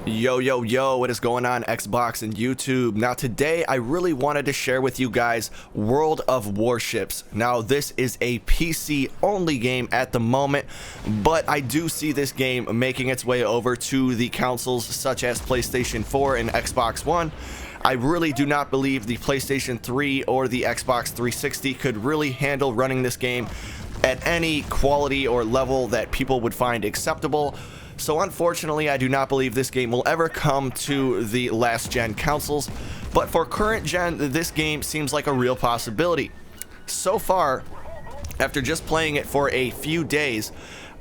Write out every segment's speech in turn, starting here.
Yo, what is going on, Xbox and YouTube? Now today I really wanted to share with you guys World of Warships. Now this is a PC only game at the moment, but I do see this game making its way over to the consoles such as PlayStation 4 and Xbox One. I really do not believe the PlayStation 3 or the Xbox 360 could really handle running this game at any quality or level that people would find acceptable. So unfortunately, I do not believe this game will ever come to the last gen consoles, but for current gen, this game seems like a real possibility. So far, after just playing it for a few days,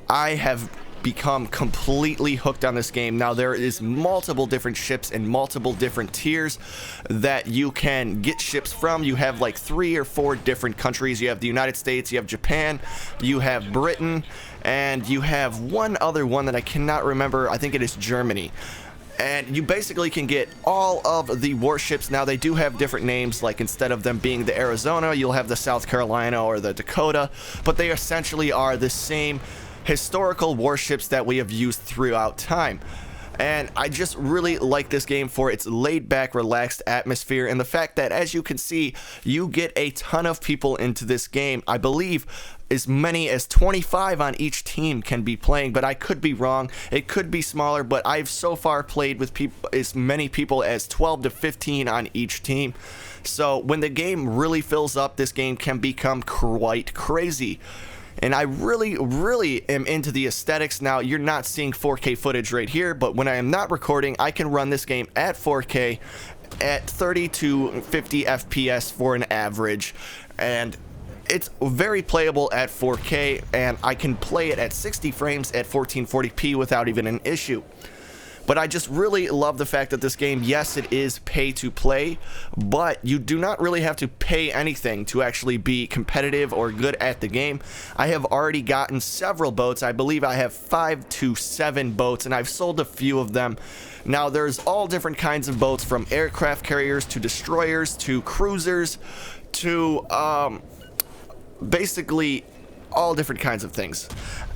I have become completely hooked on this game. Now there is multiple different ships and multiple different tiers that you can get ships from. You have like 3 or 4 different countries. You have the United States, you have Japan, you have Britain, and you have one other one that I cannot remember. I think it is Germany. And you basically can get all of the warships. Now they do have different names, like instead of them being the Arizona, you'll have the South Carolina or the Dakota, but they essentially are the same historical warships that we have used throughout time. And I just really like this game for its laid back, relaxed atmosphere, and the fact that, as you can see, you get a ton of people into this game. I believe as many as 25 on each team can be playing, but I could be wrong. It could be smaller, but I've so far played with as many people as 12 to 15 on each team. So when the game really fills up, this game can become quite crazy. And I really am into the aesthetics. Now, you're not seeing 4K footage right here, but when I am not recording, I can run this game at 4K at 30 to 50 FPS for an average. And it's very playable at 4K, and I can play it at 60 frames at 1440p without even an issue. But I just really love the fact that this game, yes, it is pay to play, but you do not really have to pay anything to actually be competitive or good at the game. I have already gotten several boats. I believe I have 5 to 7 boats, and I've sold a few of them. Now, there's all different kinds of boats, from aircraft carriers to destroyers to cruisers to basically all different kinds of things.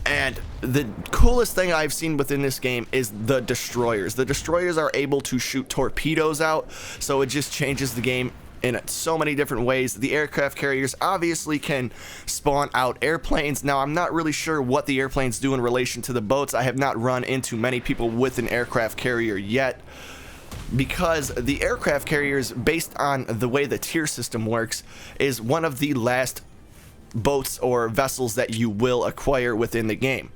And the coolest thing I've seen within this game is the destroyers. The destroyers are able to shoot torpedoes out, so it just changes the game in so many different ways. The aircraft carriers obviously can spawn out airplanes. Now, I'm not really sure what the airplanes do in relation to the boats. I have not run into many people with an aircraft carrier yet, because the aircraft carriers, based on the way the tier system works, is one of the last boats or vessels that you will acquire within the game.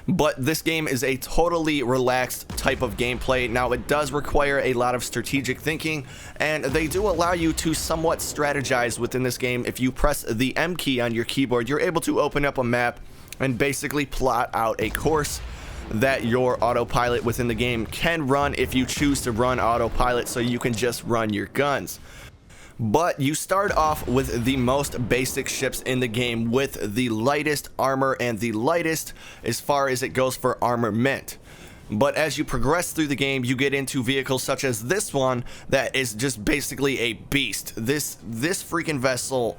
But this game is a totally relaxed type of gameplay. Now, it does require a lot of strategic thinking, and they do allow you to somewhat strategize within this game. If you press the M key on your keyboard, you're able to open up a map and basically plot out a course that your autopilot within the game can run if you choose to run autopilot, so you can just run your guns. But you start off with the most basic ships in the game, with the lightest armor and the lightest as far as it goes for armament. But as you progress through the game, you get into vehicles such as this one that is just basically a beast. This freaking vessel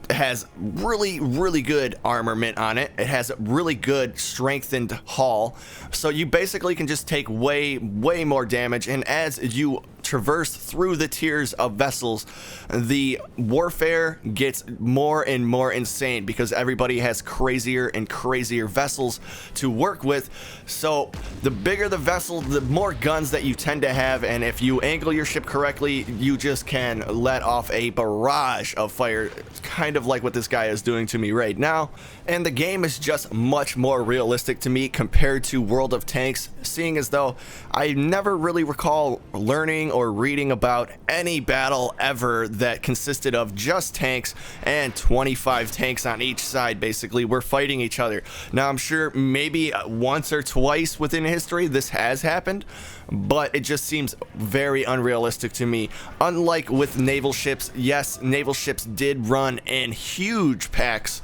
has really good armament on it. It has a really good strengthened hull, so you basically can just take way more damage. And as you traverse through the tiers of vessels, the warfare gets more and more insane, because everybody has crazier and crazier vessels to work with. So the bigger the vessel, the more guns that you tend to have, and if you angle your ship correctly, you just can let off a barrage of fire, kind of like what this guy is doing to me right now. And the game is just much more realistic to me compared to World of Tanks, seeing as though I never really recall learning or reading about any battle ever that consisted of just tanks and 25 tanks on each side. Basically, we're fighting each other. Now, I'm sure maybe once or twice within history this has happened, but it just seems very unrealistic to me. Unlike with naval ships, yes, naval ships did run in huge packs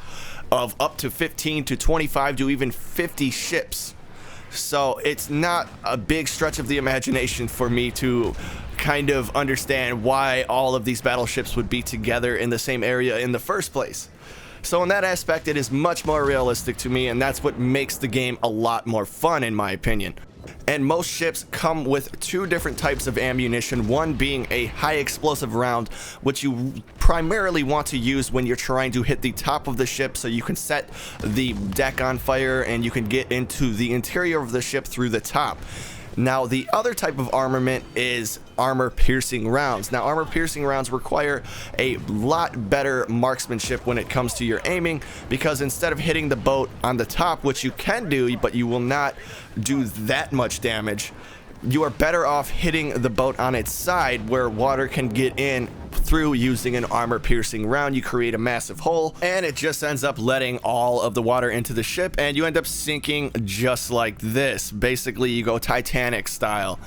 of up to 15 to 25 to even 50 ships. So it's not a big stretch of the imagination for me to kind of understand why all of these battleships would be together in the same area in the first place. So in that aspect, it is much more realistic to me, and that's what makes the game a lot more fun, in my opinion. And most ships come with two different types of ammunition, one being a high explosive round, which you primarily want to use when you're trying to hit the top of the ship so you can set the deck on fire and you can get into the interior of the ship through the top. Now, the other type of armament is armor-piercing rounds. Now, armor-piercing rounds require a lot better marksmanship when it comes to your aiming, because instead of hitting the boat on the top, which you can do, but you will not do that much damage, you are better off hitting the boat on its side where water can get in through using an armor-piercing round. You create a massive hole, and it just ends up letting all of the water into the ship, and you end up sinking just like this. Basically, you go Titanic style.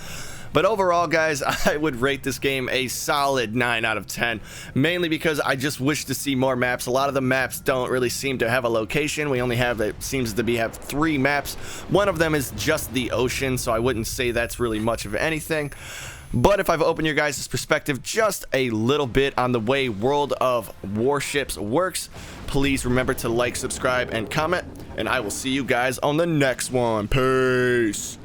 But overall, guys, I would rate this game a solid 9 out of 10, mainly because I just wish to see more maps. A lot of the maps don't really seem to have a location. We only have, it seems to be, have 3 maps. One of them is just the ocean, so I wouldn't say that's really much of anything. But if I've opened your guys' perspective just a little bit on the way World of Warships works, please remember to like, subscribe, and comment, and I will see you guys on the next one. Peace!